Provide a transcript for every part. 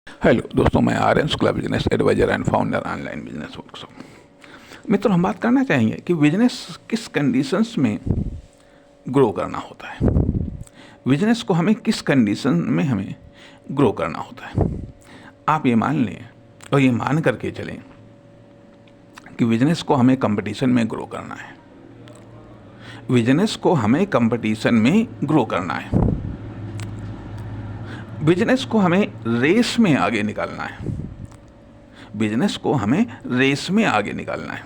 Hello दोस्तों, मैं R Shukla business advisor and founder online business workshop. मित्रों, हम बात करना चाहेंगे कि बिजनेस किस कंडीशंस में ग्रो करना होता है। बिजनेस को हमें किस कंडीशन में हमें ग्रो करना होता है। आप ये मान लें और ये मान करके चलें कि बिजनेस को हमें कंपटीशन में ग्रो करना है। बिजनेस को हमें कंपटीशन में ग्रो करना है। बिजनेस को हमें रेस में आगे निकालना है। बिजनेस को हमें रेस में आगे निकालना है।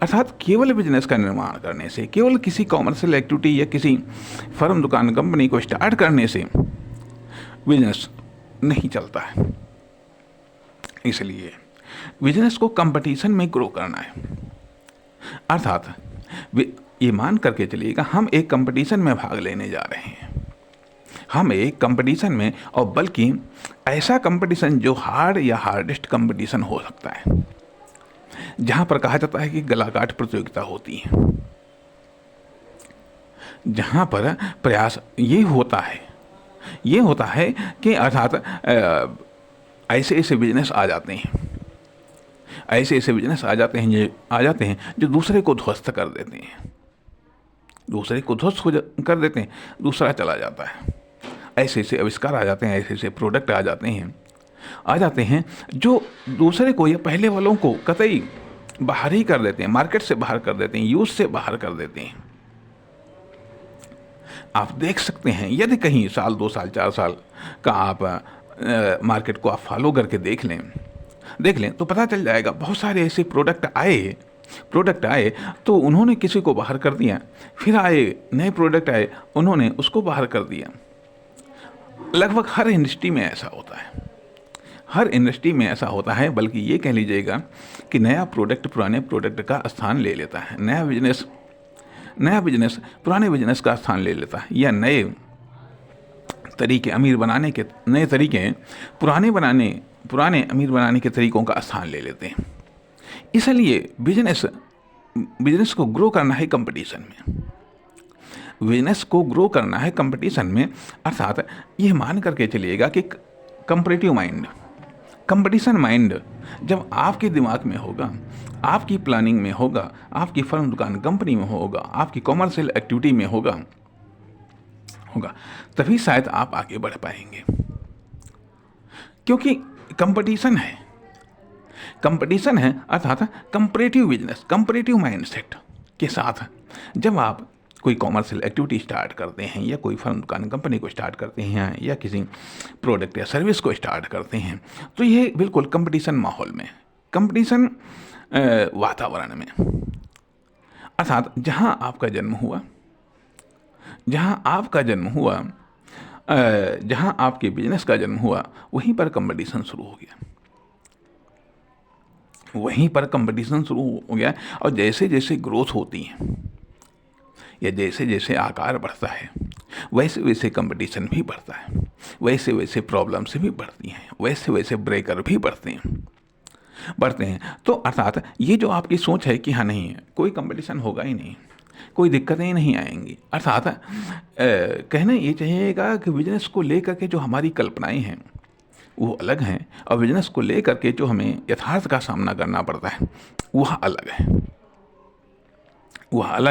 अर्थात केवल बिजनेस का निर्माण करने से, केवल किसी कॉमर्शियल एक्टिविटी या किसी फर्म, दुकान, कंपनी को स्टार्ट करने से बिजनेस नहीं चलता है। इसलिए बिजनेस को कंपटीशन में ग्रो करना है। अर्थात ये मान करके चलिएगा, हम एक कंपटीशन में भाग लेने जा रहे हैं। हम एक कंपटीशन में, और बल्कि ऐसा कंपटीशन जो हार्ड या हार्डेस्ट कंपटीशन हो सकता है, जहां पर कहा जाता है कि गलाकाट प्रतियोगिता होती है, जहां पर प्रयास ये होता है कि अर्थात ऐसे ऐसे बिजनेस आ जाते हैं, जो दूसरे को ध्वस्त कर देते हैं, कर देते हैं, दूसरा चला जाता है। ऐसे ऐसे आविष्कार आ जाते हैं, ऐसे ऐसे प्रोडक्ट आ जाते हैं जो दूसरे को या पहले वालों को कतई बाहर ही कर देते हैं, मार्केट से बाहर कर देते हैं, यूज से बाहर कर देते हैं। आप देख सकते हैं, यदि कहीं साल, 2 साल, 4 साल का आप मार्केट को आप फॉलो करके देख लें तो पता चल जाएगा। बहुत सारे ऐसे प्रोडक्ट आए तो उन्होंने किसी को बाहर कर दिया, फिर नए प्रोडक्ट आए, उन्होंने उसको बाहर कर दिया। लगभग हर इंडस्ट्री में ऐसा होता है, बल्कि ये कह लीजिएगा कि नया प्रोडक्ट पुराने प्रोडक्ट का स्थान ले लेता है। नया बिजनेस पुराने बिजनेस का स्थान ले लेता है, या नए तरीके पुराने अमीर बनाने के तरीकों का स्थान ले लेते हैं। इसलिए बिजनेस को ग्रो करना है कंपटीशन में। अर्थात यह मान करके चलिएगा कि कंपटीशन माइंड जब आपके दिमाग में होगा, आपकी प्लानिंग में होगा, आपकी फर्म, दुकान, कंपनी में होगा, आपकी कॉमर्शियल एक्टिविटी में होगा, तभी शायद आप आगे बढ़ पाएंगे। क्योंकि कंपटीशन है, अर्थात कंपैरेटिव माइंडसेट के साथ जब आप कोई कॉमर्शियल एक्टिविटी स्टार्ट करते हैं, या कोई फर्म, दुकान, कंपनी को स्टार्ट करते हैं, या किसी प्रोडक्ट या सर्विस को स्टार्ट करते हैं, तो ये बिल्कुल कंपटीशन माहौल में, कंपटीशन वातावरण में, अर्थात जहां आपका जन्म हुआ, जहां आपके बिजनेस का जन्म हुआ, वहीं पर कंपटीशन शुरू हो गया। और जैसे जैसे ग्रोथ होती है, या जैसे जैसे आकार बढ़ता है, वैसे वैसे कंपटीशन भी बढ़ता है, वैसे वैसे प्रॉब्लम्स भी बढ़ती हैं, वैसे वैसे ब्रेकर भी बढ़ते हैं। तो अर्थात ये जो आपकी सोच है कि हाँ, नहीं, कोई कंपटीशन होगा ही नहीं, कोई दिक्कतें नहीं आएंगी, अर्थात कहना ये चाहिएगा कि बिजनेस को लेकर के जो हमारी कल्पनाएं हैं वो अलग हैं, और बिजनेस को लेकर के जो हमें यथार्थ का सामना करना पड़ता है वह अलग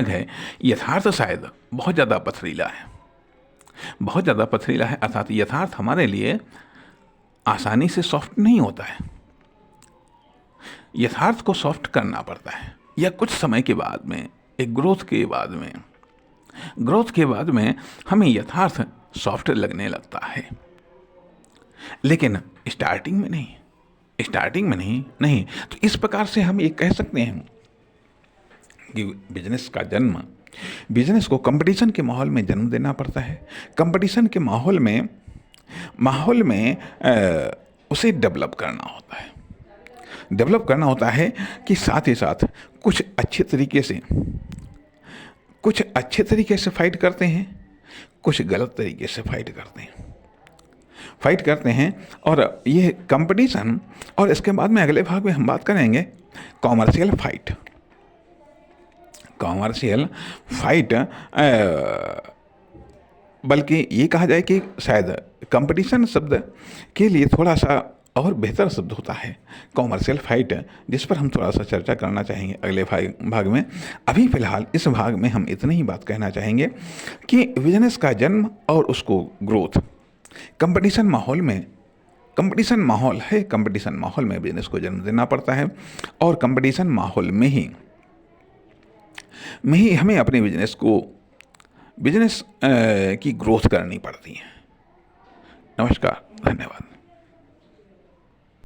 है। यथार्थ शायद बहुत ज़्यादा पथरीला है, अर्थात यथार्थ हमारे लिए आसानी से सॉफ्ट नहीं होता है। यथार्थ को सॉफ्ट करना पड़ता है, या कुछ समय के बाद में, एक ग्रोथ के बाद में हमें यथार्थ सॉफ्ट लगने लगता है, लेकिन स्टार्टिंग में नहीं। तो इस प्रकार से हम ये कह सकते हैं कि बिजनेस को कंपटीशन के माहौल में जन्म देना पड़ता है। कंपटीशन के माहौल में उसे डेवलप करना होता है कि साथ ही साथ कुछ अच्छे तरीके से फाइट करते हैं, कुछ गलत तरीके से फाइट करते हैं। और ये कंपटीशन, और इसके बाद में अगले भाग में हम बात करेंगे कॉमर्शियल फाइट बल्कि ये कहा जाए कि शायद कंपटीशन शब्द के लिए थोड़ा सा और बेहतर शब्द होता है कॉमर्शियल फाइट, जिस पर हम थोड़ा सा चर्चा करना चाहेंगे अगले भाग में। अभी फ़िलहाल इस भाग में हम इतनी ही बात कहना चाहेंगे कि बिजनेस का जन्म और उसको ग्रोथ कंपटीशन माहौल में, कंपटीशन माहौल है, कंपटीशन माहौल में बिजनेस को जन्म देना पड़ता है और कंपटीशन माहौल में ही हमें अपने बिजनेस की ग्रोथ करनी पड़ती है। नमस्कार, धन्यवाद।